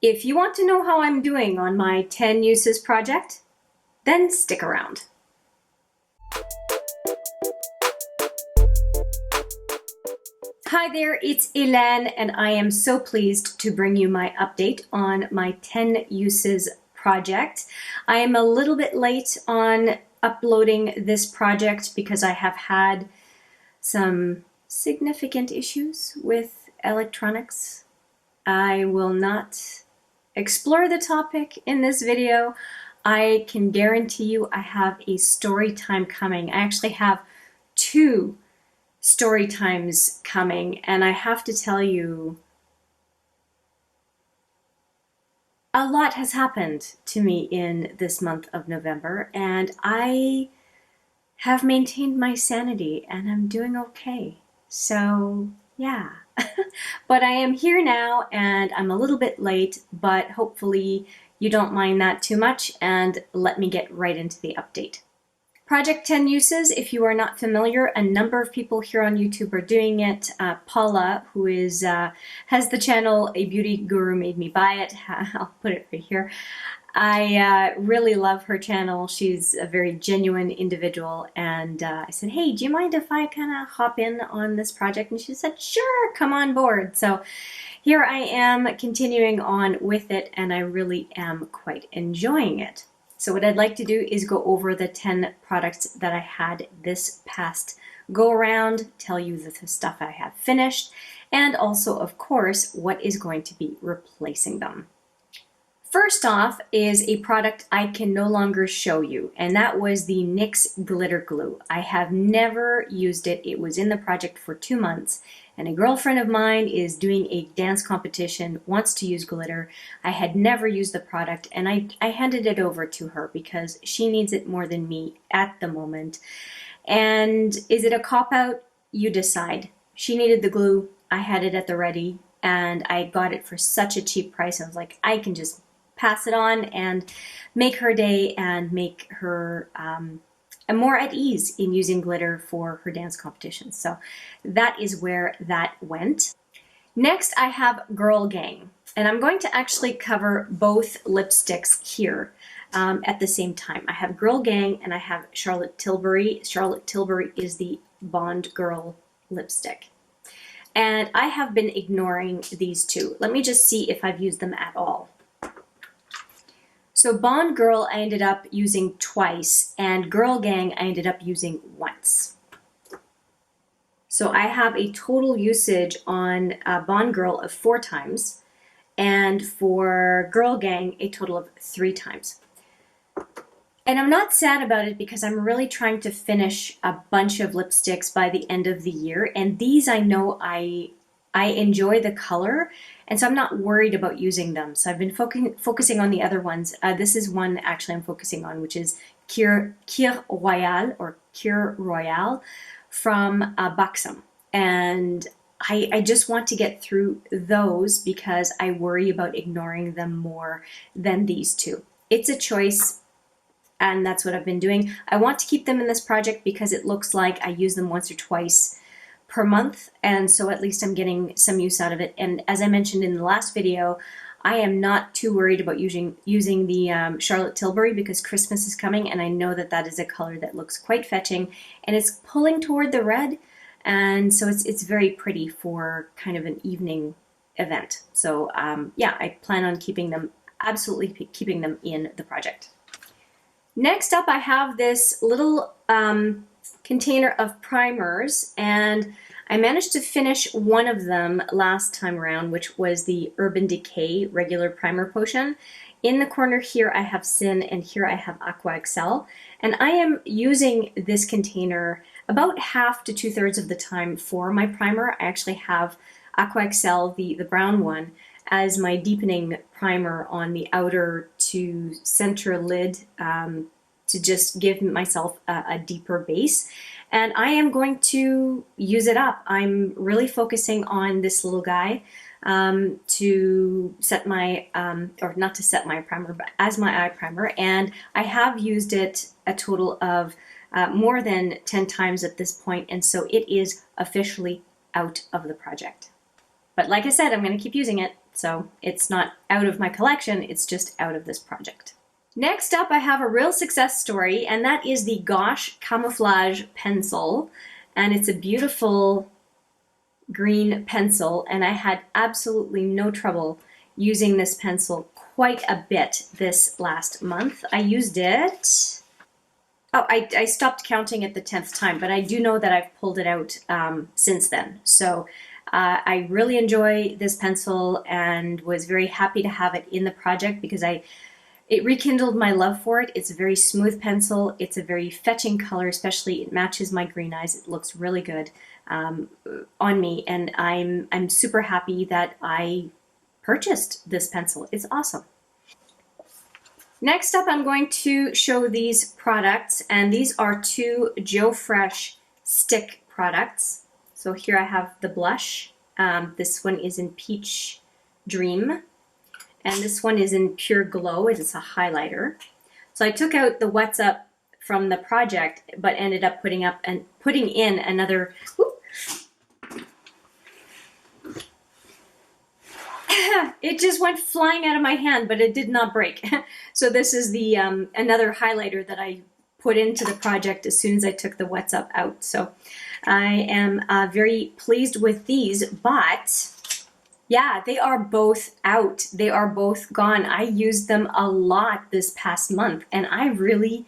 If you want to know how I'm doing on my 10 uses project, then stick around. Hi there, it's Hélène, and I am so pleased to bring you my update on my 10 uses project. I am a little bit late on uploading this project because I have had some significant issues with electronics. I will not explore the topic in this video. I can guarantee you I have a story time coming. I actually have 2 story times coming, and I have to tell you, a lot has happened to me in this month of November, and I have maintained my sanity and I'm doing okay. So yeah. But I am here now and I'm a little bit late, but hopefully you don't mind that too much, and let me get right into the update. Project 10 uses, if you are not familiar, a number of people here on YouTube are doing it. Paula, who is has the channel A Beauty Guru Made Me Buy It, I'll put it right here. I really love her channel. She's a very genuine individual, and I said, hey, do you mind if I kind of hop in on this project? And she said, sure, come on board. So here I am continuing on with it, and I really am quite enjoying it. So what I'd like to do is go over the 10 products that I had this past go around, tell you the stuff I have finished, and also, of course, what is going to be replacing them. First off is a product I can no longer show you, and that was the NYX Glitter Glue. I have never used it. It was in the project for 2 months, and a girlfriend of mine is doing a dance competition, wants to use glitter. I had never used the product, and I handed it over to her because she needs it more than me at the moment. And is it a cop-out? You decide. She needed the glue. I had it at the ready, and I got it for such a cheap price. I was like, I can just pass it on and make her day and make her more at ease in using glitter for her dance competitions. So that is where that went. Next, I have Girl Gang, and I'm going to actually cover both lipsticks here at the same time. I have Girl Gang and I have Charlotte Tilbury. Charlotte Tilbury is the Bond Girl lipstick. And I have been ignoring these two. Let me just see if I've used them at all. So Bond Girl I ended up using twice, and Girl Gang I ended up using once. So I have a total usage on Bond Girl of 4 times, and for Girl Gang a total of 3 times. And I'm not sad about it because I'm really trying to finish a bunch of lipsticks by the end of the year, and these I know I enjoy the color, and so I'm not worried about using them. So I've been focusing on the other ones. This is one actually I'm focusing on, which is Cure Royale from Balm. And I just want to get through those because I worry about ignoring them more than these two. It's a choice, and that's what I've been doing. I want to keep them in this project because it looks like I use them once or twice per month, and so at least I'm getting some use out of it. And as I mentioned in the last video, I am not too worried about using the Charlotte Tilbury because Christmas is coming, and I know that that is a color that looks quite fetching, and it's pulling toward the red, and so it's very pretty for kind of an evening event. So yeah, I plan on absolutely keeping them in the project. Next up, I have this little container of primers, and I managed to finish one of them last time around, which was the Urban Decay regular primer potion. In the corner here I have Sin, and here I have Aqua Excel, and I am using this container about half to 2/3 of the time for my primer. I actually have Aqua Excel, the brown one, as my deepening primer on the outer to center lid to just give myself a deeper base. And I am going to use it up. I'm really focusing on this little guy to set my, or not to set my primer, but as my eye primer. And I have used it a total of more than 10 times at this point, and so it is officially out of the project. But like I said, I'm going to keep using it. So it's not out of my collection, it's just out of this project. Next up, I have a real success story, and that is the Gosh Camouflage pencil. And it's a beautiful green pencil, and I had absolutely no trouble using this pencil quite a bit this last month. I used it, I stopped counting at the 10th time, but I do know that I've pulled it out since then. So I really enjoy this pencil and was very happy to have it in the project because it rekindled my love for it. It's a very smooth pencil. It's a very fetching color, especially it matches my green eyes. It looks really good on me, and I'm super happy that I purchased this pencil. It's awesome. Next up, I'm going to show these products, and these are two Joe Fresh stick products. So here I have the blush. This one is in Peach Dream. And this one is in Pure Glow. It is a highlighter. So I took out the What's Up from the project, but ended up putting in another. It just went flying out of my hand, but it did not break. So this is the another highlighter that I put into the project as soon as I took the What's Up out. So I am very pleased with these, but yeah, they are both out. They are both gone. I used them a lot this past month, and I really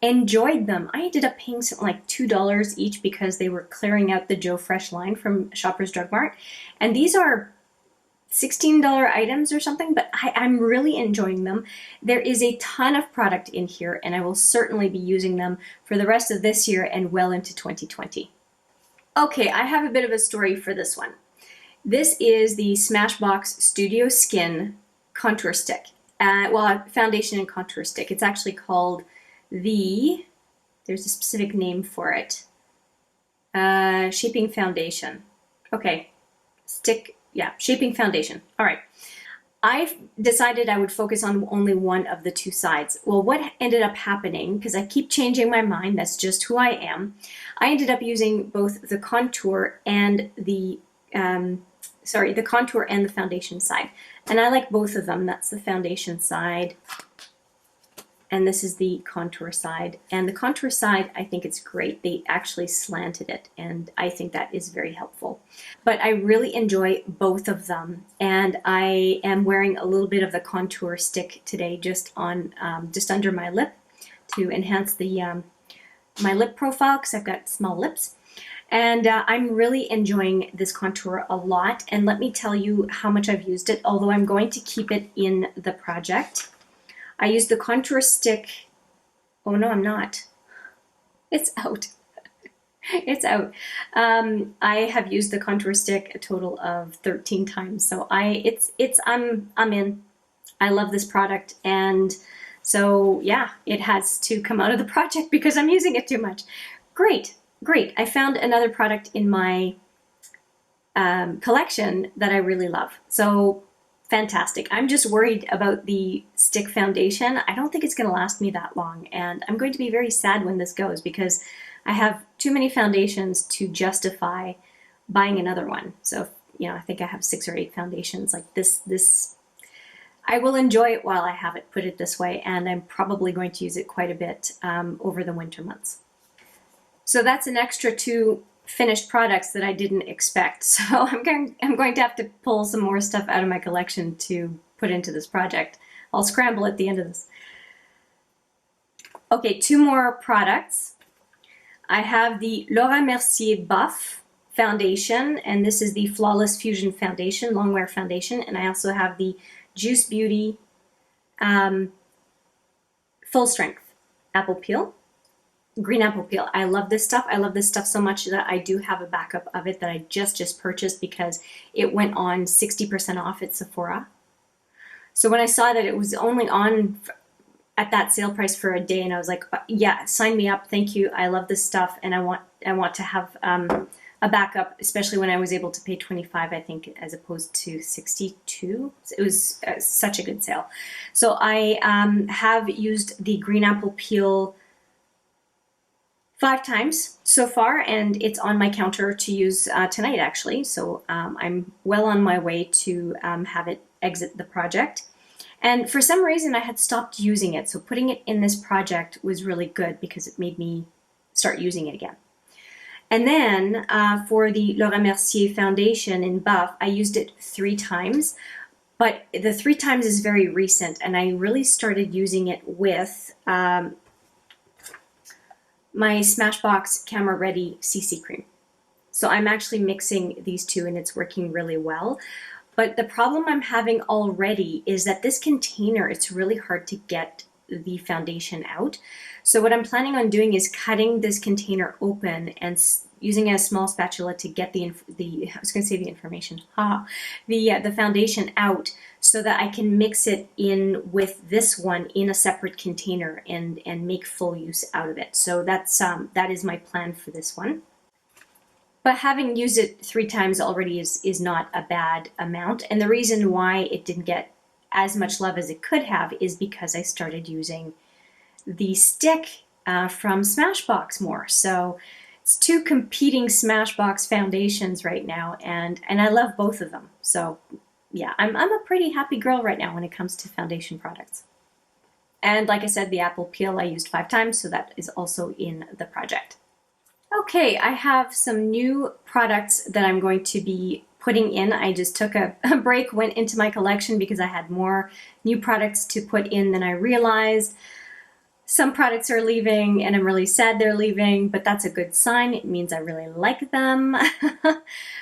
enjoyed them. I ended up paying something like $2 each because they were clearing out the Joe Fresh line from Shoppers Drug Mart. And these are $16 items or something, but I'm really enjoying them. There is a ton of product in here, and I will certainly be using them for the rest of this year and well into 2020. Okay, I have a bit of a story for this one. This is the Smashbox Studio Skin Contour Stick. Foundation and contour stick. It's actually called there's a specific name for it. Shaping Foundation. Okay, Shaping Foundation. All right. I decided I would focus on only one of the two sides. Well, what ended up happening, because I keep changing my mind, that's just who I am, I ended up using both the contour and the contour and the foundation side. And I like both of them. That's the foundation side, and this is the contour side. And the contour side, I think it's great. They actually slanted it, and I think that is very helpful. But I really enjoy both of them, and I am wearing a little bit of the contour stick today just under my lip to enhance the my lip profile because I've got small lips. And I'm really enjoying this contour a lot. And let me tell you how much I've used it, although I'm going to keep it in the project. I used the contour stick. Oh no, I'm not. It's out. It's out. I have used the contour stick a total of 13 times. So I'm in. I love this product. And so yeah, it has to come out of the project because I'm using it too much. Great. Great. I found another product in my collection that I really love. So fantastic. I'm just worried about the stick foundation. I don't think it's going to last me that long. And I'm going to be very sad when this goes because I have too many foundations to justify buying another one. So, I think I have 6 or 8 foundations like this. I will enjoy it while I have it, put it this way. And I'm probably going to use it quite a bit over the winter months. So that's an extra 2 finished products that I didn't expect. So I'm going to have to pull some more stuff out of my collection to put into this project. I'll scramble at the end of this. Okay, 2 more products. I have the Laura Mercier Buff Foundation, and this is the Flawless Fusion Foundation, Longwear Foundation, and I also have the Juice Beauty Full Strength Apple Peel. Green apple peel. I love this stuff. I love this stuff so much that I do have a backup of it that I just purchased because it went on 60% off at Sephora. So when I saw that it was only on at that sale price for a day, and I was like, yeah, sign me up. Thank you. I love this stuff, and I want to have a backup, especially when I was able to pay $25, I think, as opposed to $62. It was such a good sale. So I have used the green apple peel 5 times so far, and it's on my counter to use tonight actually. So I'm well on my way to have it exit the project. And for some reason I had stopped using it, so putting it in this project was really good because it made me start using it again. And then for the Mercier foundation in Buff, I used it 3 times, but the 3 times is very recent, and I really started using it with my Smashbox Camera Ready CC Cream. So I'm actually mixing these two and it's working really well. But the problem I'm having already is that this container, it's really hard to get the foundation out. So what I'm planning on doing is cutting this container open and using a small spatula to get the foundation out, so that I can mix it in with this one in a separate container and make full use out of it. So that is my plan for this one. But having used it 3 times already is not a bad amount. And the reason why it didn't get as much love as it could have is because I started using the stick from Smashbox more. So it's 2 competing Smashbox foundations right now, and I love both of them. So yeah, I'm a pretty happy girl right now when it comes to foundation products. And like I said, the apple peel I used 5 times, so that is also in the project. Okay, I have some new products that I'm going to be putting in. I just took a break, went into my collection because I had more new products to put in than I realized. Some products are leaving and I'm really sad they're leaving, but that's a good sign. It means I really like them.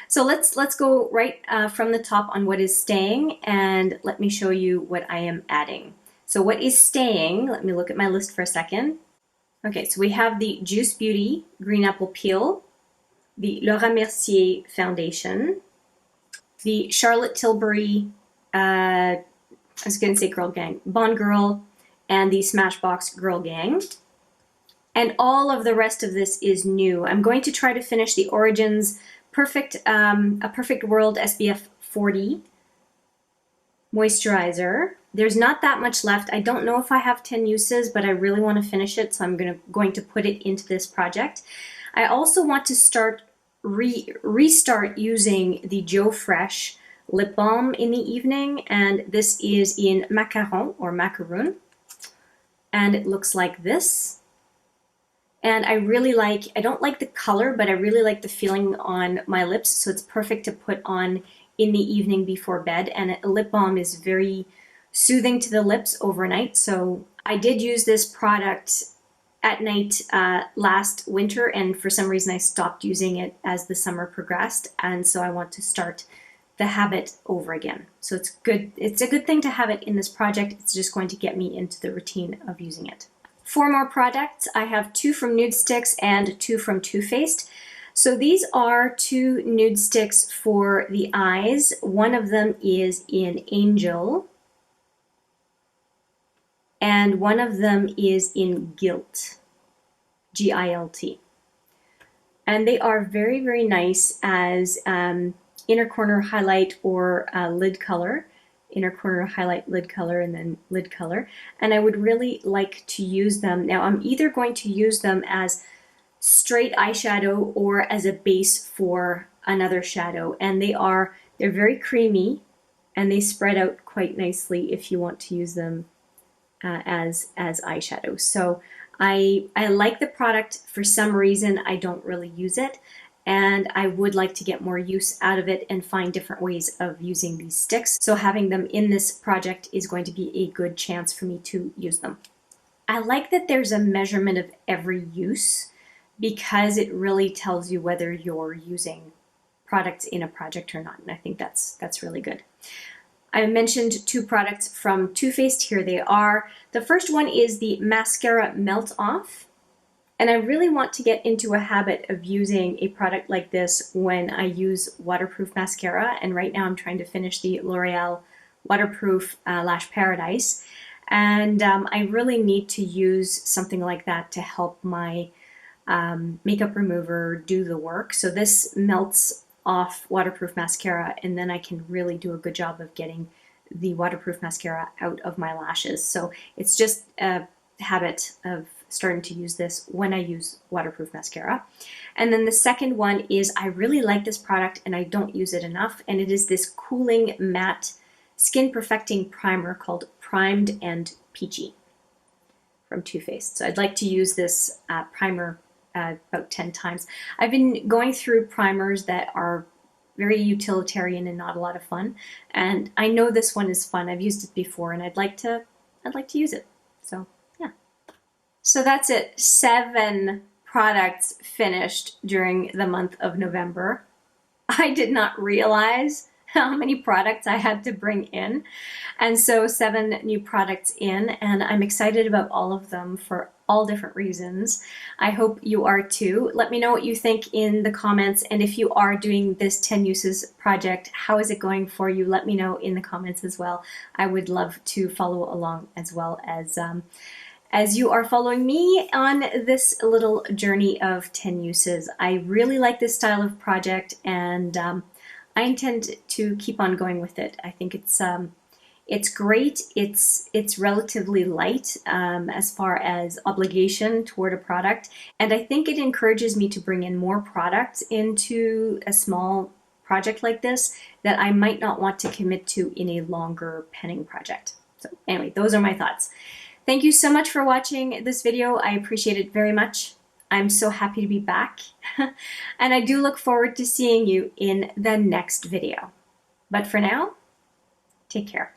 So let's go right from the top on what is staying, and let me show you what I am adding. So what is staying, let me look at my list for a second. Okay, so we have the Juice Beauty Green Apple Peel, the Mercier Foundation, the Charlotte Tilbury, I was going to say Girl Gang, Bon Girl, and the Smashbox Girl Gang. And all of the rest of this is new. I'm going to try to finish the Origins A Perfect World SPF 40 Moisturizer. There's not that much left. I don't know if I have 10 uses, but I really want to finish it, so I'm going to put it into this project. I also want to restart using the Joe Fresh lip balm in the evening, and this is in Macaron or Macaron, and it looks like this. And I don't like the color, but I really like the feeling on my lips, so it's perfect to put on in the evening before bed. And a lip balm is very soothing to the lips overnight. So I did use this product at night last winter, and for some reason I stopped using it as the summer progressed, and so I want to start the habit over again. So it's good. It's a good thing to have it in this project. It's just going to get me into the routine of using it. 4 more products. I have 2 from NUDESTIX and 2 from Too Faced. So these are 2 NUDESTIX for the eyes. One of them is in Angel, and one of them is in Gilt, G-I-L-T. And they are very, very nice as inner corner highlight or lid color. Inner corner highlight, lid color, and then lid color. And I would really like to use them. Now I'm either going to use them as straight eyeshadow or as a base for another shadow. And they're very creamy, and they spread out quite nicely if you want to use them as eyeshadow. So I like the product. For some reason I don't really use it, and I would like to get more use out of it and find different ways of using these sticks. So having them in this project is going to be a good chance for me to use them. I like that there's a measurement of every use, because it really tells you whether you're using products in a project or not, and I think that's really good. I mentioned 2 products from Too Faced. Here they are. The first one is the Mascara Melt Off. And I really want to get into a habit of using a product like this when I use waterproof mascara. And right now I'm trying to finish the L'Oreal Waterproof Lash Paradise. And I really need to use something like that to help my makeup remover do the work. So this melts off waterproof mascara, and then I can really do a good job of getting the waterproof mascara out of my lashes. So it's just a habit of starting to use this when I use waterproof mascara. And then the second one is, I really like this product and I don't use it enough, and it is this cooling matte skin perfecting primer called Primed and Peachy from Too Faced. So I'd like to use this primer about 10 times. I've been going through primers that are very utilitarian and not a lot of fun, and I know this one is fun. I've used it before, and I'd like to use it. So yeah. So that's it. 7 products finished during the month of November. I did not realize how many products I had to bring in, and so 7 new products in, and I'm excited about all of them for all different reasons. I hope you are too. Let me know what you think in the comments, and if you are doing this 10 uses project, how is it going for you? Let me know in the comments as well. I would love to follow along as well as you are following me on this little journey of 10 uses. I really like this style of project, and I intend to keep on going with it. I think it's great. It's relatively light as far as obligation toward a product, and I think it encourages me to bring in more products into a small project like this that I might not want to commit to in a longer penning project. So anyway, those are my thoughts. Thank you so much for watching this video. I appreciate it very much. I'm so happy to be back, and I do look forward to seeing you in the next video. But for now, take care.